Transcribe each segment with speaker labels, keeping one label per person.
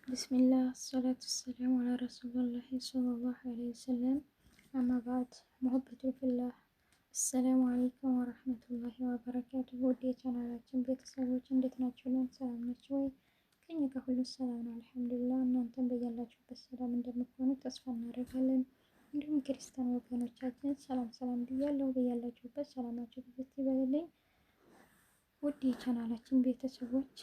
Speaker 1: ቢስሚላህ አሰላቱ ወሰላሙ አላ ረሱሊላህ ሰለላሁ ዐለይሂ ወሰለም አማ ባዕድ ሙሀበቱ ፊላህ። አሰላሙ አለይኩም ወረህመቱላሂ ወበረካቱሁ። ውድ የቻናላችን ቤተሰቦች እንዴት ናችሁ? ሰላም ናችሁ ወይ? ከኛ ጋር ሁሉ ሰላም ነው አልሐምዱሊላህ። እናንተም በያላችሁበት ሰላም እንደምትሆኑ ተስፋ እናደርጋለን። እንዲሁም ክርስቲያን ወገኖቻችን ሰላም ሰላም ብያለሁ። በያላችሁበት ሰላማችሁ ብዙ ይበልልኝ። ውድ የቻናላችን ቤተሰቦች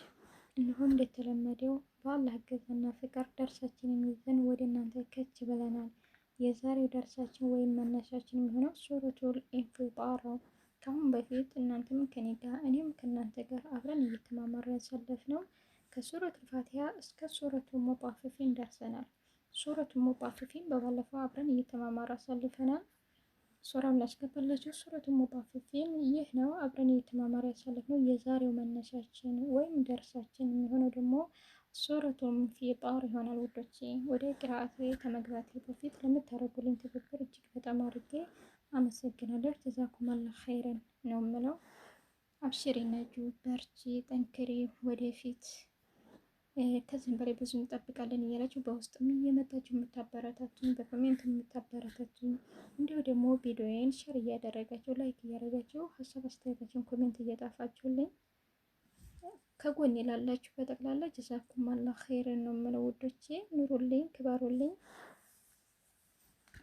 Speaker 1: እነሆ እንደተለመደው በአላህ እገዛና ፍቃድ ደርሳችንን ይዘን ወደ እናንተ ከች ብለናል። የዛሬው ደርሳችን ወይም መነሻችን የሚሆነው ሱረቱል ኢንፊጣር ነው። ከአሁን በፊት እናንተም ከኔ ጋር እኔም ከእናንተ ጋር አብረን እየተማማርን ያሳለፍነው ከሱረቱል ፋቲሃ እስከ ሱረቱል ሙጣፊፊን ደርሰናል። ሱረቱል ሙጣፊፊን በባለፈው አብረን እየተማማር አሳልፈናል። ሱራውን ላስገባላችሁ። ሱረቱል ሙጣፊፊን ይህ ነው አብረን እየተማማር ያሳለፍነው። የዛሬው መነሻችን ወይም ደርሳችን የሚሆነው ደግሞ ሱረቱል ኢንፊጣር ይሆናል። ውዶቼ ወደ ቅራአት ከመግባቴ በፊት ለምታደርጉልኝ ትብብር እጅግ በጣም አድርጌ አመሰግናለሁ። ጀዛኩም አላህ ኸይረን ነው የምለው። አብሽሪ ነጁ፣ በርቺ፣ ጠንክሪ፣ ወደፊት ከዚህም በላይ ብዙ እንጠብቃለን እያላችሁ በውስጥም እየመጣችሁ የምታበረታቱኝ፣ በኮሜንት የምታበረታቱኝ፣ እንዲሁ ደግሞ ቪዲዮዬን ሼር እያደረጋችሁ ላይክ እያደረጋችሁ ሀሳብ አስተያየታችሁን ኮሜንት እየጣፋችሁልኝ ከጎን ላላችሁ በጠቅላላ ጀዛኩም አላህ ኸይረን ነው የምለው። ውዶቼ ኑሩልኝ፣ ክበሩልኝ።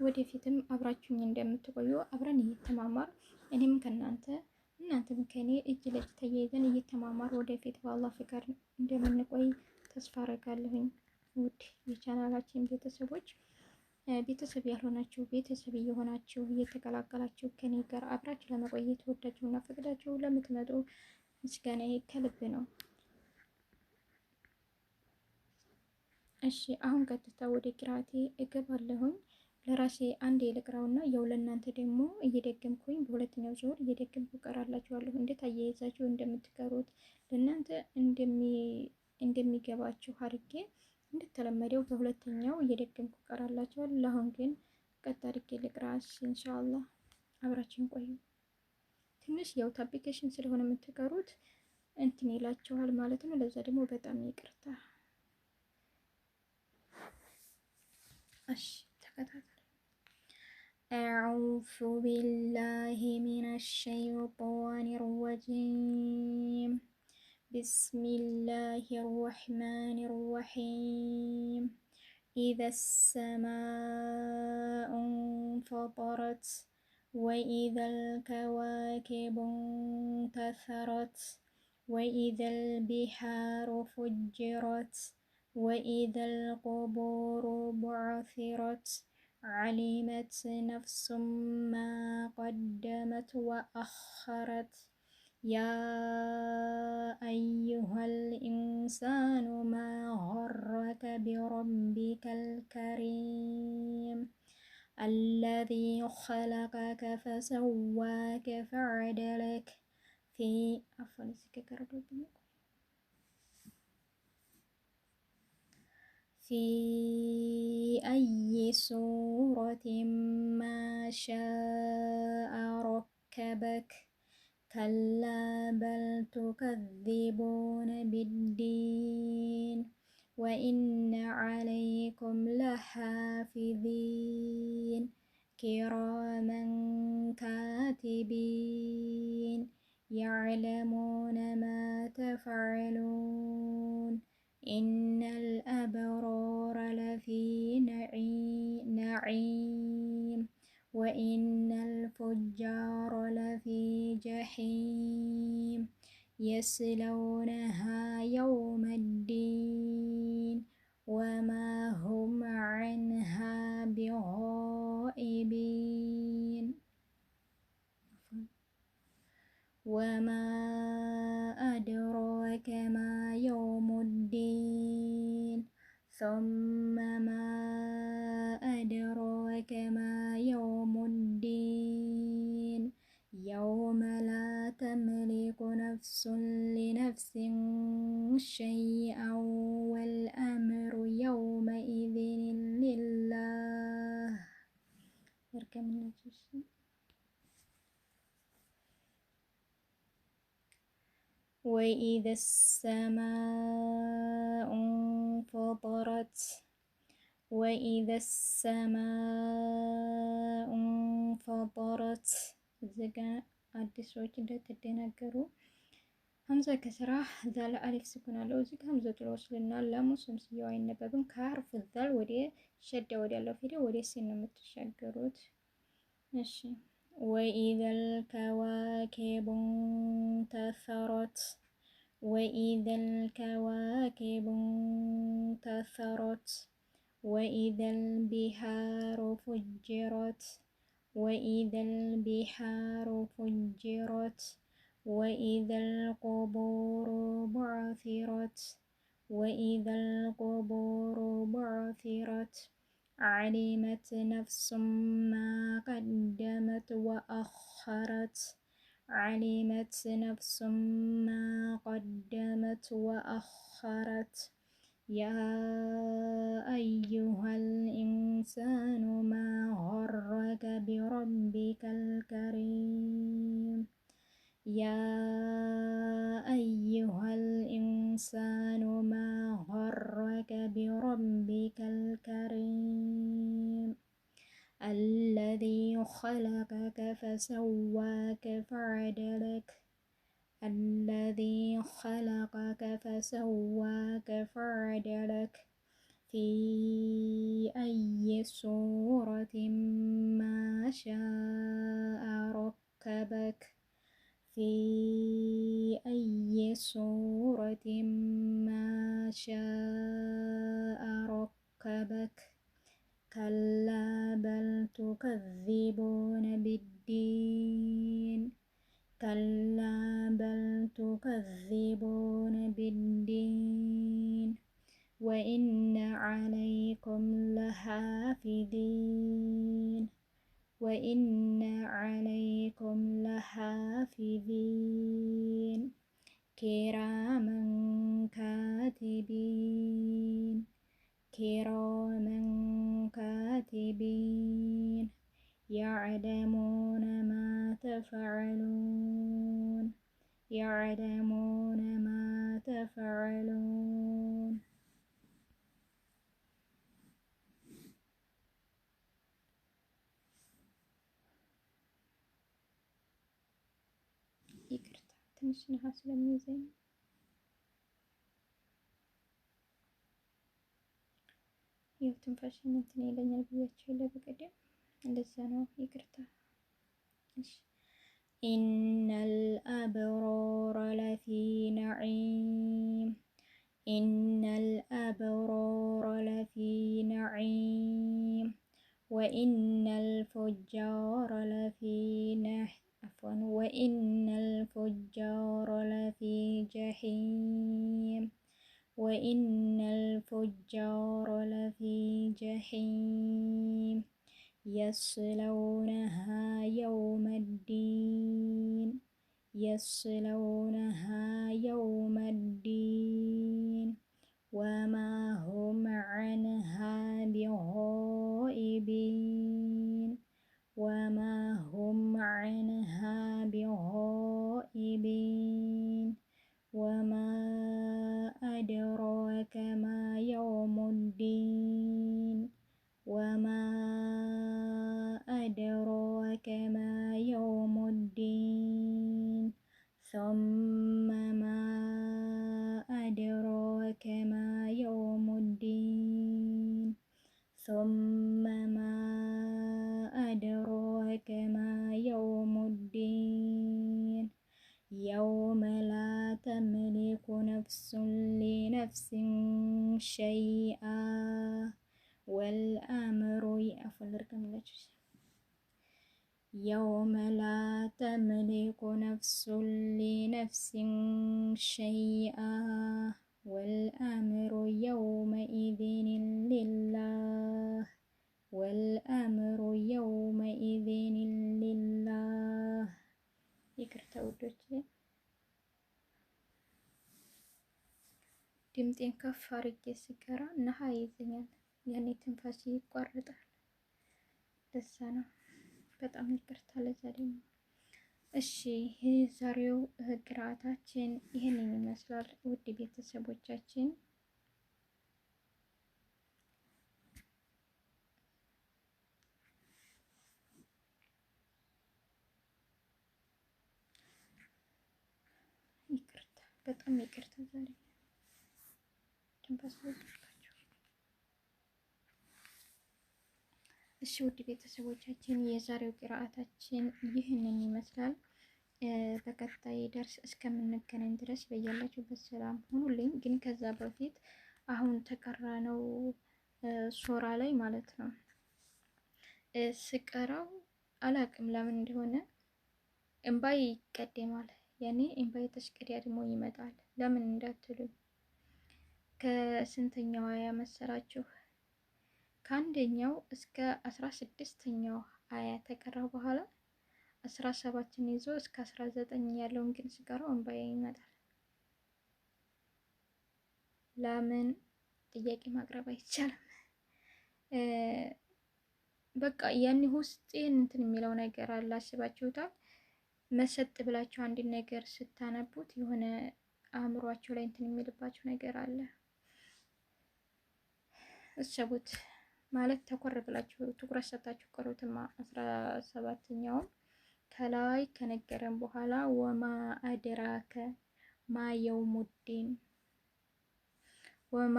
Speaker 1: ወደፊትም አብራችሁኝ እንደምትቆዩ አብረን እየተማማር እኔም ከእናንተ እናንተም ከኔ እጅ ለእጅ ተያይዘን እየተማማር ወደፊት በአላህ ፍቃድ እንደምንቆይ ተስፋ አረጋለሁኝ። ውድ የቻናላችን ቤተሰቦች ቤተሰብ ያልሆናችሁ ቤተሰብ እየሆናችሁ እየተቀላቀላችሁ ከኔ ጋር አብራችሁ ለመቆየት ወዳችሁና ፈቅዳችሁ ለምትመጡ ምስጋናዬ ከልብ ነው። እሺ አሁን ቀጥታ ወደ ቅራአቴ እገባለሁኝ። ለራሴ አንድ የልቅራውና ያው ለእናንተ ደግሞ እየደገምኩኝ በሁለተኛው ዙር እየደገምኩ እቀራላችኋለሁ። እንዴት አያይዛችሁ እንደምትቀሩት ለእናንተ እንደሚገባችሁ አድርጌ እንደተለመደው በሁለተኛው እየደገምኩ እቀራላችኋለሁ። ለአሁን ግን ቀጥ አድርጌ ልቅራስ ኢንሻአላህ። አብራችን ቆዩ። ትንሽ ያው አፕሊኬሽን ስለሆነ የምትቀሩት እንትን ይላችኋል ማለት ነው። ለዛ ደግሞ በጣም ይቅርታ። እሺ ተከታተሉ። አዑዙ ቢላሂ ሚነሽ ሸይጧኒር ረጂም ቢስሚላሂር ረህማኒር ረሂም ኢዘ ሰማኡ እንፈጠረት ወኢዘል ከዋኪቡ እንተሰረት ወኢዘል ቢሃሩ ፉጅረት ወኢዘል ቁቡሩ ቡዕሲረት ዓሊመት ነፍሱም ማ ቀደመት ወአኸረት ያ አዩሀል ኢንሳኑ ማ ገረከ ቢረቢከል ከሪም አለዚ ኸለቀከ ፈሰዋከ ፈዐደለክ ፊ አይ ሱረቲን ማ ሻአ ረከበክ ከላ በል ቱከዚቡነ ቢዲን ወኢነ ዐለይኩም ለሓፊዚን ኪራመን ካቲቢን የዕለሙነ ማ ተፍዐሉን ኢነል አብራረ ለፊ ነዒም ወኢነል ፉጃረ ለፊ ጀሒም የስለውነሃ የውመዲን ወማ ሁም ዐንሃ ቢጋኢቢን ወማ አድራከ ማ የውሙዲን ሱመ ማ አድራከ ማ የውሙዲን የውመ ላ ተምሊኩ ነፍሱን ሊነፍሲን ሸይአን ወልአምሩ የውመኢዝን ሊላህ። ወኢዘ ሰማኡ انفطرت وإذا السماء انفطرت እዚጋ አዲስ ሰዎች እንደተደናገሩ ሀምዛ ከስራ ዛል አሊፍ ስኩን አለው እዚጋ ሀምዘቱል ወስልና ላሙ ስምስያው አይነበብም ከሐርፍ ዛል ወደ ሸዳ ወደ ያለው ፊደል ወደ ሲን ነው የምትሻገሩት እሺ وإذا الكواكب انتثرت وإذا الكواكب انتثرت وإذا البحار فجرت وإذا البحار فجرت وإذا القبور بعثرت وإذا القبور بعثرت علمت نفس ما قدمت وأخرت علمت نفس ما قدمت وأخرت يا أيها الإنسان ما غرك بربك الكريم يا أيها الإنسان ما غرك بربك الكريم الذي خلقك فسواك فعدلك الذي خلقك فسواك فعدلك في أي صورة ما شاء ركبك في أي صورة ما شاء ركبك كلا بل تكذبون بالدين كلا بل تكذبون بالدين وإن عليكم لحافظين وإن عليكم لحافظين كراما كاتبين كراما كاتبين يعلمون ما تفعلون يعلمون ما تفعلون ይቅርታ ትንሽ ነሐስ ስለሚይዘኝ ያው ትንፋሽን እንትን ይለኛል ብያቸው የለ በቀደም እንደዛ ነው ይቅርታ እሺ إن الأبرار لفي نعيم إن الأبرار لفي نعيم وإن الفجار لفي عفوا وإن الفجار لفي جحيم وإن الفجار لفي جحيم يصلونها يوم الدين يصلونها يوم الدين وما هم عنها بغائبين وما هم عنها بغائبين وما أدراك ما يوم الدين وما أدراك ما يوم الدين ثم ما أدراك ما يوم الدين ثم ما أدراك ما يوم الدين يوم لا تملك نفس لنفس شيئا والأمر يوم لا تملك نفس لنفس شيئا والأمر يومئذ لله والأمر يومئذ لله ይቅርታ ውዶቼ ድምጤን ከፍ አድርጌ ስቀራ ነሃ ይዘኛል ያኔ ትንፋሽ ይቋረጣል ደሳ ነው በጣም ይቅርታ ለዛ ደግሞ እሺ የዛሬው ቅራአታችን ይሄንን ይመስላል ውድ ቤተሰቦቻችን በጣም ይቅርታ ዛሬ ትንፋስ ወጥቷቸው። እሺ ውድ ቤተሰቦቻችን የዛሬው ቅርአታችን ይህንን ይመስላል። በቀጣይ ደርስ እስከምንገናኝ ድረስ በያላችሁበት ሰላም ሁኑልኝ። ግን ከዛ በፊት አሁን ተቀራነው ሶራ ላይ ማለት ነው ስቀራው አላቅም ለምን እንደሆነ እምባይ ይቀደማል። ያኔ እምባይ ተሽቀዳድሞ ይመጣል። ለምን እንዳትሉኝ ከስንተኛው አያ መሰላችሁ? ከአንደኛው እስከ 16ኛው አያ ተቀራው በኋላ 17ን ይዞ እስከ 19 ያለውን ግን ስቀራው እምባይ ይመጣል። ለምን ጥያቄ ማቅረብ አይቻልም። በቃ ያን ውስጤን እንትን የሚለው ነገር አለ። አስባችሁታል? መሰጥ ብላችሁ አንድ ነገር ስታነቡት የሆነ አእምሯችሁ ላይ እንትን የሚልባችሁ ነገር አለ። እሰቡት ማለት ተኮር ብላችሁ ትኩረት ሰጣችሁ ቀሩትማ 17ኛውም ከላይ ከነገረን በኋላ ወማ አድራከ ማ የውሙዲን ወማ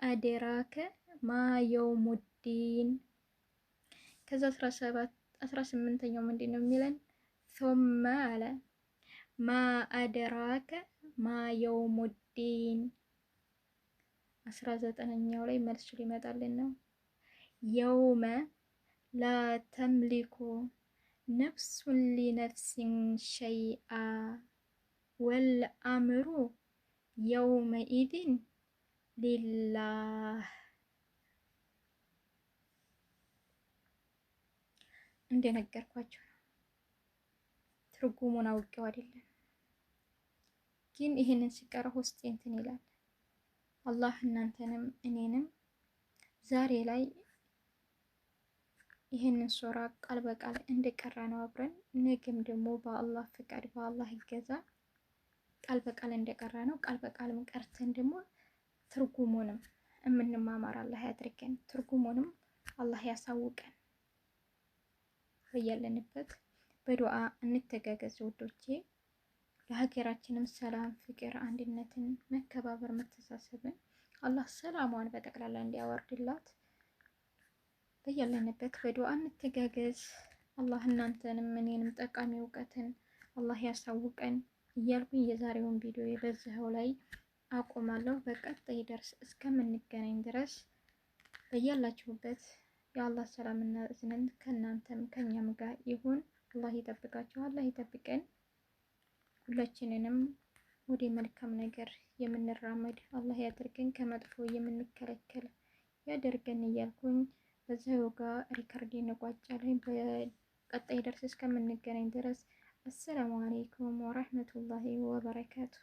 Speaker 1: አድራከ ማ የውሙዲን ከዛ 18ኛው ምንድን ነው የሚለን? ثم አለ ማ አድራከ ማ የውሙዲን 19ኛው ላይ መልሱ ሊመጣልን ነው። የውመ ላ ተምሊኩ ነፍሱን ሊነፍሲን ሸይአ ወልአምሩ የውመኢዝን ሊላህ። እንደነገርኳቸው ነው። ትርጉሙን አውቄው አይደለም፣ ግን ይህንን ሲቀራ ውስጤ እንትን ይላል። አላህ እናንተንም እኔንም ዛሬ ላይ ይህንን ሱራ ቃል በቃል እንደቀራ ነው አብረን ነገም ደግሞ በአላህ ፍቃድ በአላህ ይገዛ ቃል በቃል እንደቀራ ነው ቃል በቃልም ቀርተን ደግሞ ትርጉሙንም የምንማማር አላህ ያድርገን። ትርጉሙንም አላህ ያሳውቀን። በያለንበት በዱዓ እንተጋገዝ ውዶቼ። ለሀገራችንም ሰላም፣ ፍቅር፣ አንድነትን፣ መከባበር፣ መተሳሰብን አላህ ሰላሟን በጠቅላላ እንዲያወርድላት በያለንበት በዱዓ እንተጋገዝ። አላህ እናንተንም እኔንም ጠቃሚ እውቀትን አላህ ያሳውቀን እያልኩኝ የዛሬውን ቪዲዮ በዚህው ላይ አቆማለሁ። በቀጣይ ደርስ እስከምንገናኝ ድረስ በያላችሁበት የአላህ ሰላምና እዝነት ከእናንተም ከኛም ጋር ይሁን። አላህ ይጠብቃችሁ፣ አላህ ይጠብቀን። ሁላችንንም ወደ መልካም ነገር የምንራመድ አላህ ያደርገን፣ ከመጥፎ የምንከለከል ያደርገን እያልኩኝ በዚያው ጋር ሪከርድ እንቋጫለን። በቀጣይ ደርስ እስከምንገናኝ ድረስ አሰላሙ አለይኩም ወራህመቱላሂ ወበረካቱ።